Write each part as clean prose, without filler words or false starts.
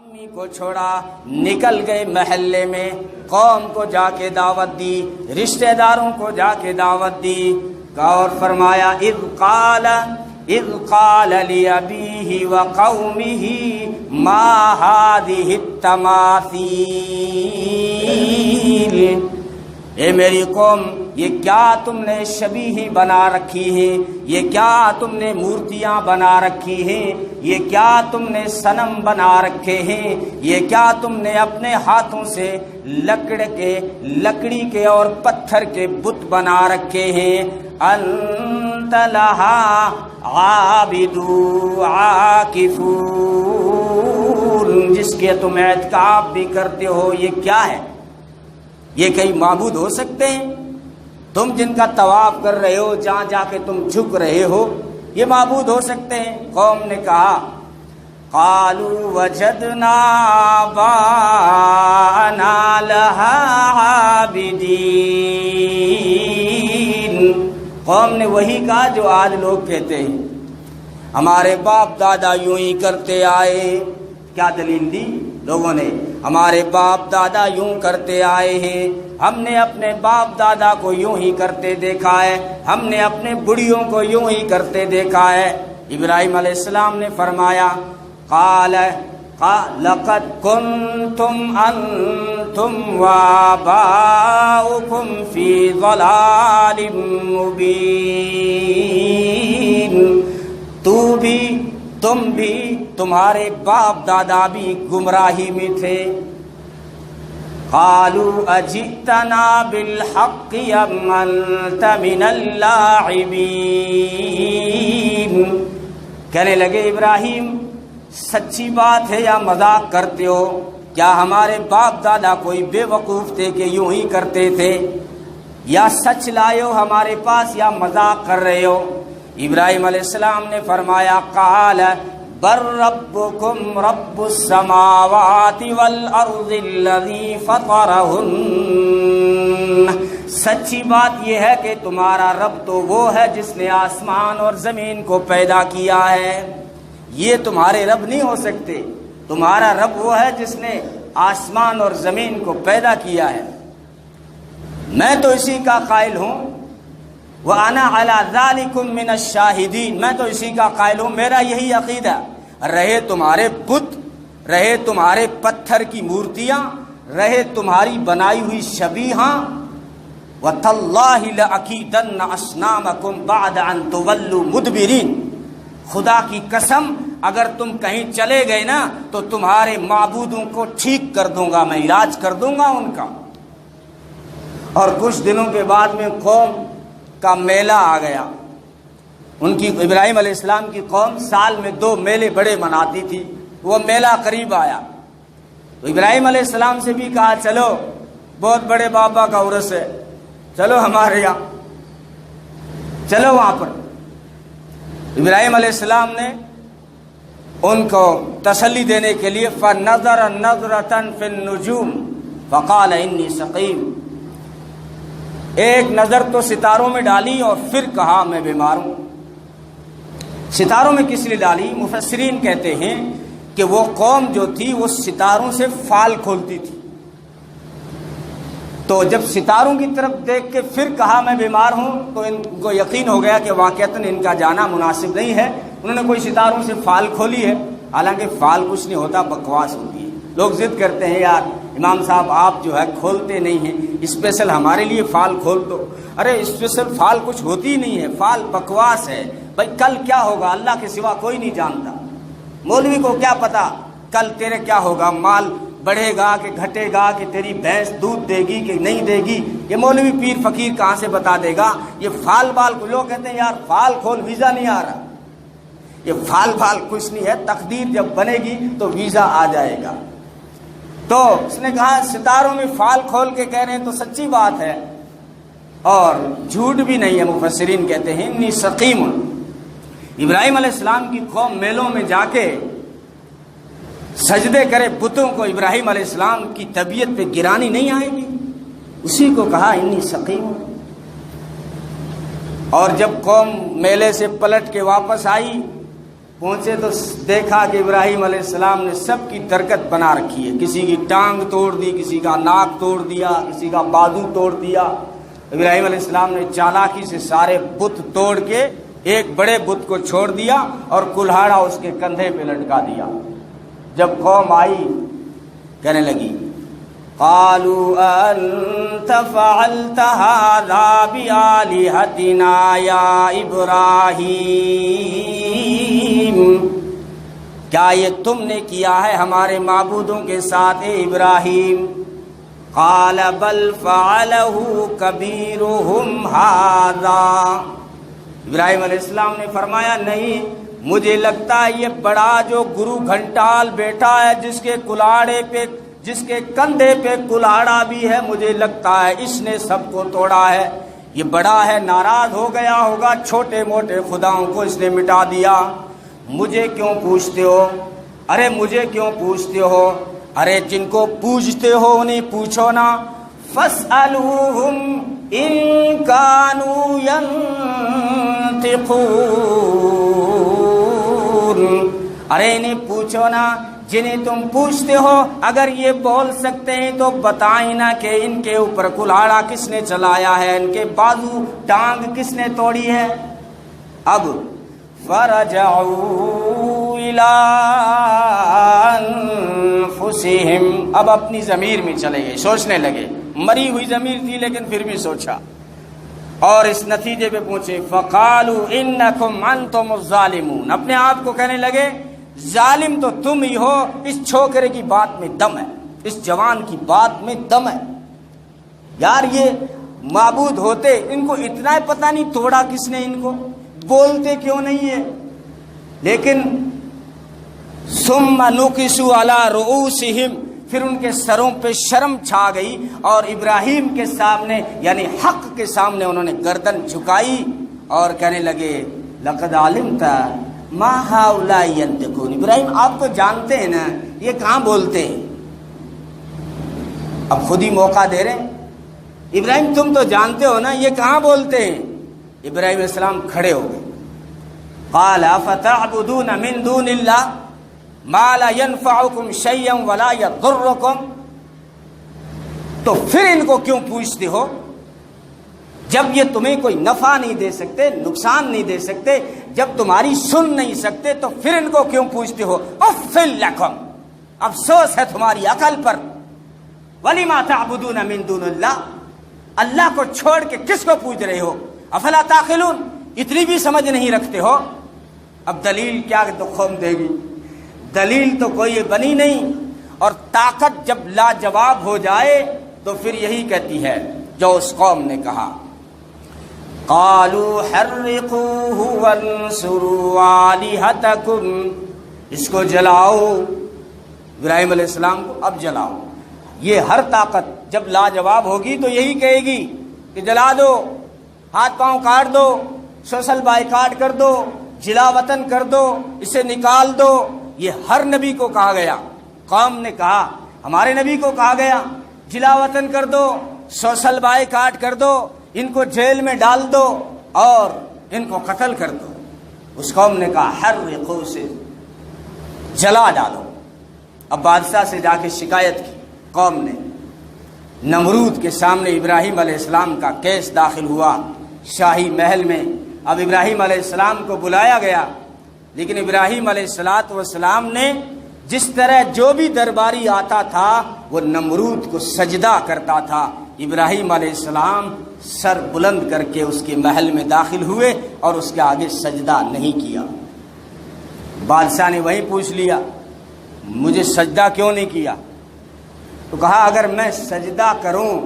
امی کو چھوڑا، نکل گئے محلے میں، قوم کو جا کے دعوت دی، رشتہ داروں کو جا کے دعوت دی، اور فرمایا اذ قال لأبيه وقومه ما هذه التماثيل، اے میری قوم یہ کیا تم نے شبیہ بنا رکھی ہیں، یہ کیا تم نے مورتیاں بنا رکھی ہیں، یہ کیا تم نے صنم بنا رکھے ہیں، یہ کیا تم نے اپنے ہاتھوں سے لکڑی کے اور پتھر کے بت بنا رکھے ہیں، انت لہا عابد عاکفون، جس کے تم اعتکاف بھی کرتے ہو، یہ کیا ہے؟ یہ کئی معبود ہو سکتے ہیں؟ تم جن کا طواف کر رہے ہو، جہاں جا کے تم جھک رہے ہو، یہ معبود ہو سکتے ہیں؟ قوم نے کہا قالوا وجدنا آباءنا لها عابدین، قوم نے وہی کہا جو آج لوگ کہتے ہیں، ہمارے باپ دادا یوں ہی کرتے آئے۔ کیا دلیل دی لوگوں نے؟ ہمارے باپ دادا یوں کرتے آئے ہیں، ہم نے اپنے باپ دادا کو یوں ہی کرتے دیکھا ہے، ہم نے اپنے بڑھیوں کو یوں ہی کرتے دیکھا ہے۔ ابراہیم علیہ السلام نے فرمایا قال لقد كنتم انتم وآباؤكم في ضلال مبين، تم بھی تمہارے باپ دادا بھی گمراہی میں تھے۔ قالوا اجئتنا بالحق ام انت من اللاعبین، کہنے لگے ابراہیم سچی بات ہے یا مذاق کرتے ہو؟ کیا ہمارے باپ دادا کوئی بے وقوف تھے کہ یوں ہی کرتے تھے؟ یا سچ لائے ہو ہمارے پاس یا مذاق کر رہے ہو؟ ابراہیم علیہ السلام نے فرمایا قال بل ربکم رب السماوات والارض الذی فطرہن، سچی بات یہ ہے کہ تمہارا رب تو وہ ہے جس نے آسمان اور زمین کو پیدا کیا ہے، یہ تمہارے رب نہیں ہو سکتے، تمہارا رب وہ ہے جس نے آسمان اور زمین کو پیدا کیا ہے، میں تو اسی کا قائل ہوں، وَأَنَا عَلَى ذَلِكُمْ مِنَ الشَّاهِدِينَ، میں تو اسی کا قائل ہوں، میرا یہی عقیدہ، رہے تمہارے بت، رہے تمہارے پتھر کی مورتیاں، رہے تمہاری بنائی ہوئی شبیہاں، وَتَاللَّهِ لَأَكِيدَنَّ أَصْنَامَكُمْ بَعْدَ أَن تُوَلُّوا مُدْبِرِينَ، خدا کی قسم اگر تم کہیں چلے گئے نا تو تمہارے معبودوں کو ٹھیک کر دوں گا، میں علاج کر دوں گا ان کا۔ اور کچھ دنوں کے بعد میں قوم کا میلہ آ گیا، ان کی ابراہیم علیہ السلام کی قوم سال میں 2 میلے بڑے مناتی تھی، وہ میلہ قریب آیا تو ابراہیم علیہ السلام سے بھی کہا چلو بہت بڑے بابا کا عرس ہے، چلو ہمارے یہاں، چلو وہاں پر۔ ابراہیم علیہ السلام نے ان کو تسلی دینے کے لیے فَنَظَرَ نَظْرَةً فِي النُّجُومِ فَقَالَ إِنِّي سَقِيمٌ، ایک نظر تو ستاروں میں ڈالی اور پھر کہا میں بیمار ہوں۔ ستاروں میں کس لیے ڈالی؟ مفسرین کہتے ہیں کہ وہ قوم جو تھی وہ ستاروں سے فال کھولتی تھی، تو جب ستاروں کی طرف دیکھ کے پھر کہا میں بیمار ہوں تو ان کو یقین ہو گیا کہ واقعتاً ان کا جانا مناسب نہیں ہے، انہوں نے کوئی ستاروں سے فال کھولی ہے، حالانکہ فال کچھ نہیں ہوتا، بکواس ہوتی ہے۔ لوگ ضد کرتے ہیں یار امام صاحب آپ جو ہے کھولتے نہیں ہیں، اسپیشل ہمارے لیے فال کھول دو، ارے اسپیشل فال کچھ ہوتی نہیں ہے، فال بکواس ہے، بھائی کل کیا ہوگا اللہ کے سوا کوئی نہیں جانتا، مولوی کو کیا پتا کل تیرے کیا ہوگا، مال بڑھے گا کہ گھٹے گا، کہ تیری بھینس دودھ دے گی کہ نہیں دے گی، یہ مولوی پیر فقیر کہاں سے بتا دے گا؟ یہ فال بال کو لوگ کہتے ہیں یار فال کھول ویزا نہیں آ رہا، یہ فال بال کچھ نہیں ہے، تقدیر جب بنے گی تو ویزا آ جائے گا۔ تو اس نے کہا ستاروں میں فال کھول کے کہہ رہے ہیں تو سچی بات ہے اور جھوٹ بھی نہیں ہے۔ مفسرین کہتے ہیں انی سقیم، ابراہیم علیہ السلام کی قوم میلوں میں جا کے سجدے کرے بتوں کو، ابراہیم علیہ السلام کی طبیعت پہ گرانی نہیں آئے گی؟ اسی کو کہا انی سقیم۔ اور جب قوم میلے سے پلٹ کے واپس آئی پہنچے تو دیکھا کہ ابراہیم علیہ السلام نے سب کی درگت بنا رکھی ہے، کسی کی ٹانگ توڑ دی، کسی کا ناک توڑ دیا، کسی کا بازو توڑ دیا۔ ابراہیم علیہ السلام نے چالاکی سے سارے بت توڑ کے ایک بڑے بت کو چھوڑ دیا اور کلہاڑا اس کے کندھے پہ لٹکا دیا۔ جب قوم آئی کہنے لگی قالوا انت فعلت هذا بآلهتنا یا ابراہیم، کیا یہ تم نے کیا ہے ہمارے معبودوں کے ساتھ اے ابراہیم؟ قال بل فعله كبيرهم هذا، ابراہیم علیہ السلام نے فرمایا نہیں، مجھے لگتا ہے یہ بڑا جو گرو گھنٹال بیٹا ہے جس کے کلاڑے پہ، جس کے کندھے پہ کلاڑا بھی ہے، مجھے لگتا ہے اس نے سب کو توڑا ہے، یہ بڑا ہے، ناراض ہو گیا ہوگا، چھوٹے موٹے خداؤں کو اس نے مٹا دیا۔ مجھے کیوں پوچھتے ہو؟ ارے مجھے کیوں پوچھتے ہو؟ ارے جن کو پوچھتے ہو انہیں پوچھو نا۔ فاسألوہم ان کانوا ینطقون، ارے انہیں پوچھو نا جنہیں تم پوچھتے ہو، اگر یہ بول سکتے ہیں تو بتائیں نا کہ ان کے اوپر کلاڑا کس نے چلایا ہے، ان کے بازو ٹانگ کس نے توڑی ہے۔ اب فرجعوا الی انفسہم، اب اپنی ضمیر میں چلے گئے، سوچنے لگے، مری ہوئی ضمیر تھی لیکن پھر بھی سوچا اور اس نتیجے پہ پہنچے فقالوا انکم انتم الظالمون، اپنے آپ کو کہنے لگے ظالم تو تم ہی ہو، اس چھوکرے کی بات میں دم ہے، اس جوان کی بات میں دم ہے۔ یار یہ معبود ہوتے، ان کو اتنا ہی پتہ نہیں توڑا کس نے ان کو، بولتے کیوں نہیں ہے؟ لیکن ثم نکسوا علی رؤوسہم، پھر ان کے سروں پہ شرم چھا گئی اور ابراہیم کے سامنے یعنی حق کے سامنے انہوں نے گردن جھکائی اور کہنے لگے لقد علمت ما ہؤلاء ینطقون، ابراہیم آپ تو جانتے ہیں نا یہ کہاں بولتے ہیں؟ اب خود ہی موقع دے رہے ہیں، ابراہیم تم تو جانتے ہو نا یہ کہاں بولتے ہیں؟ ابراہیم علیہ السلام کھڑے ہو گئے، قال افتعبدون من دون اللہ ما لا ينفعكم شيئا ولا يضركم، تو پھر ان کو کیوں پوچھتے ہو جب یہ تمہیں کوئی نفع نہیں دے سکتے، نقصان نہیں دے سکتے، جب تمہاری سن نہیں سکتے تو پھر ان کو کیوں پوچھتے ہو؟ اف لکم، افسوس ہے تمہاری عقل پر، ولما تعبدون من دون اللہ، اللہ کو چھوڑ کے کس کو پوچھ رہے ہو؟ افلا تعقلون، اتنی بھی سمجھ نہیں رکھتے ہو؟ اب دلیل کیا تو قوم دے گی؟ دلیل تو کوئی بنی نہیں، اور طاقت جب لاجواب ہو جائے تو پھر یہی کہتی ہے جو اس قوم نے کہا قالوا حرقوه وانصروا آلهتكم، اس کو جلاؤ، ابراہیم علیہ السلام کو اب جلاؤ۔ یہ ہر طاقت جب لاجواب ہوگی تو یہی کہے گی کہ جلا دو، ہاتھ پاؤں کاٹ دو، سوشل بائیکاٹ کر دو، جلا وطن کر دو، اسے نکال دو۔ یہ ہر نبی کو کہا گیا، قوم نے کہا، ہمارے نبی کو کہا گیا جلا وطن کر دو، سوشل بائیکاٹ کر دو، ان کو جیل میں ڈال دو اور ان کو قتل کر دو۔ اس قوم نے کہا حرقوا، سے جلا ڈالو۔ اب بادشاہ سے جا کے شکایت کی قوم نے، نمرود کے سامنے ابراہیم علیہ السلام کا کیس داخل ہوا شاہی محل میں۔ اب ابراہیم علیہ السلام کو بلایا گیا، لیکن ابراہیم علیہ السلام نے جس طرح جو بھی درباری آتا تھا وہ نمرود کو سجدہ کرتا تھا، ابراہیم علیہ السلام سر بلند کر کے اس کے محل میں داخل ہوئے اور اس کے آگے سجدہ نہیں کیا۔ بادشاہ نے وہی پوچھ لیا مجھے سجدہ کیوں نہیں کیا؟ تو کہا اگر میں سجدہ کروں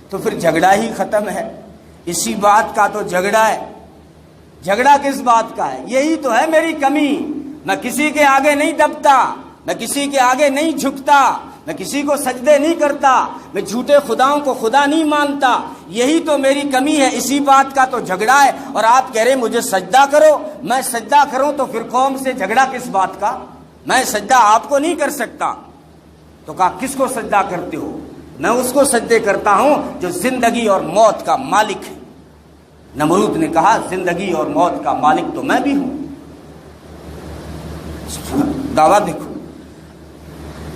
تو پھر جھگڑا ہی ختم ہے، اسی بات کا تو جھگڑا ہے۔ جھگڑا کس بات کا ہے؟ یہی تو ہے میری کمی، میں کسی کے آگے نہیں دبتا، میں کسی کے آگے نہیں جھکتا، میں کسی کو سجدے نہیں کرتا، میں جھوٹے خداؤں کو خدا نہیں مانتا، یہی تو میری کمی ہے، اسی بات کا تو جھگڑا ہے۔ اور آپ کہہ رہے مجھے سجدہ کرو، میں سجدہ کروں تو پھر قوم سے جھگڑا کس بات کا؟ میں سجدہ آپ کو نہیں کر سکتا۔ تو کہا کس کو سجدہ کرتے ہو؟ میں اس کو سجدے کرتا ہوں جو زندگی اور موت کا مالک ہے۔ نمرود نے کہا زندگی اور موت کا مالک تو میں بھی ہوں۔ دعوت دیکھو،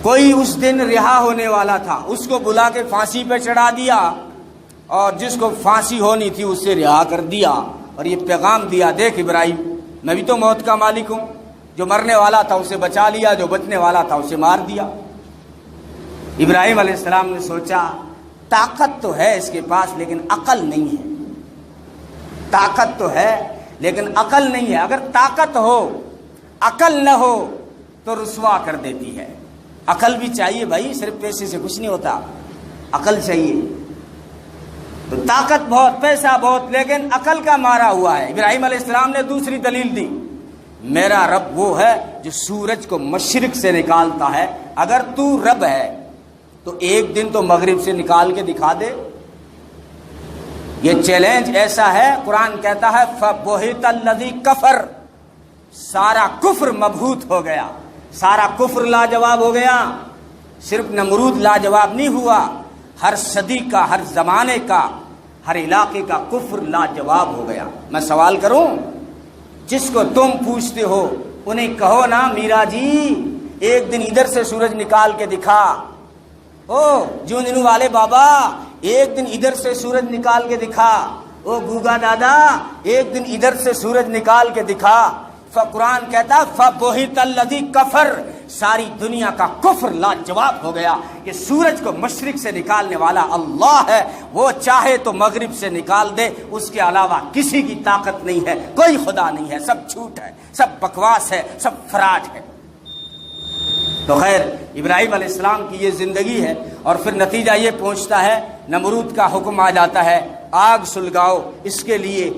کوئی اس دن رہا ہونے والا تھا، اس کو بلا کے پھانسی پہ چڑھا دیا، اور جس کو پھانسی ہونی تھی اسے رہا کر دیا، اور یہ پیغام دیا، دیکھ ابراہیم میں بھی تو موت کا مالک ہوں، جو مرنے والا تھا اسے بچا لیا، جو بچنے والا تھا اسے مار دیا۔ ابراہیم علیہ السلام نے سوچا طاقت تو ہے اس کے پاس لیکن عقل نہیں ہے، طاقت تو ہے لیکن عقل نہیں ہے، اگر طاقت ہو عقل نہ ہو تو رسوا کر دیتی ہے۔ عقل بھی چاہیے بھائی، صرف پیسے سے کچھ نہیں ہوتا، عقل چاہیے۔ تو طاقت بہت، پیسہ بہت، لیکن عقل کا مارا ہوا ہے۔ ابراہیم علیہ السلام نے دوسری دلیل دی، میرا رب وہ ہے جو سورج کو مشرق سے نکالتا ہے، اگر تو رب ہے تو ایک دن تو مغرب سے نکال کے دکھا دے۔ یہ چیلنج ایسا ہے، قرآن کہتا ہے فَبُہِتَ الَّذِي کفر، سارا کفر مبہوت ہو گیا، سارا کفر لاجواب ہو گیا۔ صرف نمرود لاجواب نہیں ہوا، ہر صدی کا، ہر زمانے کا، ہر علاقے کا کفر لاجواب ہو گیا۔ میں سوال کروں، جس کو تم پوچھتے ہو انہیں کہو نا میرا جی ایک دن ادھر سے سورج نکال کے دکھا، او جونجنو والے بابا ایک دن ادھر سے سورج نکال کے دکھا، او گوگا دادا ایک دن ادھر سے سورج نکال کے دکھا۔ قرآن کہتا فَبُہِتَ الَّذِي کفر، ساری دنیا کا کفر لاجواب ہو گیا کہ سورج کو مشرق سے نکالنے والا اللہ ہے، وہ چاہے تو مغرب سے نکال دے، اس کے علاوہ کسی کی طاقت نہیں ہے، کوئی خدا نہیں ہے، سب جھوٹ ہے، سب بکواس ہے، سب فراڈ ہے۔ تو خیر ابراہیم علیہ السلام کی یہ زندگی ہے، اور پھر نتیجہ یہ پہنچتا ہے، نمرود کا حکم آ جاتا ہے آگ سلگاؤ، اس کے لیے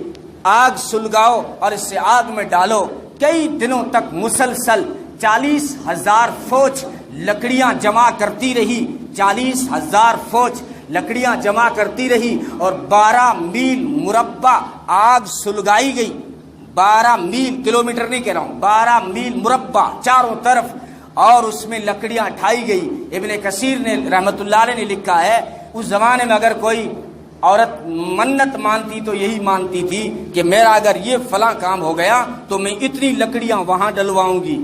آگ سلگاؤ اور اس سے آگ میں ڈالو۔ کئی دنوں تک مسلسل 40,000 فوج لکڑیاں جمع کرتی رہی، 40,000 فوج لکڑیاں جمع کرتی رہی، اور 12 میل مربع آگ سلگائی گئی۔ 12 میل، کلومیٹر نہیں کہہ رہا ہوں، 12 میل مربع چاروں طرف، اور اس میں لکڑیاں ڈھائی گئی۔ ابن کثیر نے رحمت اللہ علیہ نے لکھا ہے اس زمانے میں اگر کوئی عورت منت مانتی تو یہی مانتی تھی کہ میرا اگر یہ فلاں کام ہو گیا تو میں اتنی لکڑیاں وہاں ڈلواؤں گی۔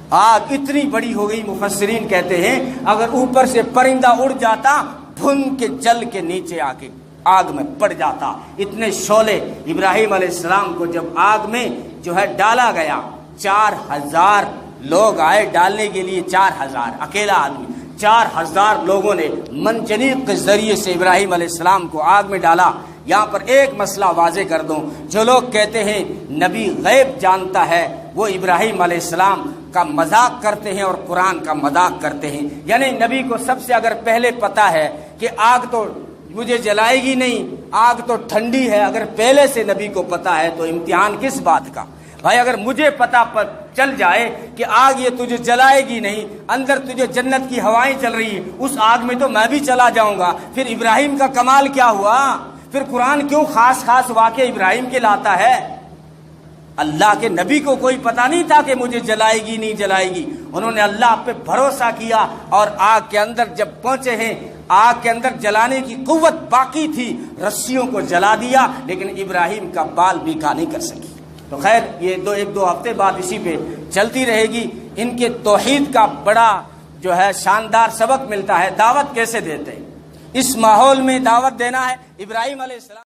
آگ اتنی بڑی ہو گئی، مفسرین کہتے ہیں اگر اوپر سے پرندہ اڑ جاتا بھن کے جل کے نیچے آ کے آگ میں پڑ جاتا، اتنے شعلے۔ ابراہیم علیہ السلام کو جب آگ میں جو ہے ڈالا گیا، 4,000 لوگ آئے ڈالنے کے لیے، 4,000 اکیلا آدمی، 4,000 لوگوں نے منجنیق کے ذریعے سے ابراہیم علیہ السلام کو آگ میں ڈالا۔ یہاں پر ایک مسئلہ واضح کر دوں، جو لوگ کہتے ہیں نبی غیب جانتا ہے وہ ابراہیم علیہ السلام کا مذاق کرتے ہیں اور قرآن کا مذاق کرتے ہیں۔ یعنی نبی کو سب سے اگر پہلے پتا ہے کہ آگ تو مجھے جلائے گی نہیں، آگ تو ٹھنڈی ہے، اگر پہلے سے نبی کو پتا ہے تو امتحان کس بات کا؟ بھائی اگر مجھے پتا چل جائے کہ آگ یہ تجھے جلائے گی نہیں، اندر تجھے جنت کی ہوائیں چل رہی ہیں، اس آگ میں تو میں بھی چلا جاؤں گا، پھر ابراہیم کا کمال کیا ہوا؟ پھر قرآن کیوں خاص خاص واقعے ابراہیم کے لاتا ہے؟ اللہ کے نبی کو کوئی پتہ نہیں تھا کہ مجھے جلائے گی نہیں جلائے گی، انہوں نے اللہ پہ بھروسہ کیا، اور آگ کے اندر جب پہنچے ہیں، آگ کے اندر جلانے کی قوت باقی تھی، رسیوں کو جلا دیا، لیکن ابراہیم کا بال بھی کا نہیں کر سکی۔ تو خیر یہ ایک دو ہفتے بعد اسی پہ چلتی رہے گی۔ ان کے توحید کا بڑا جو ہے شاندار سبق ملتا ہے، دعوت کیسے دیتے ہیں، اس ماحول میں دعوت دینا ہے۔ ابراہیم علیہ السلام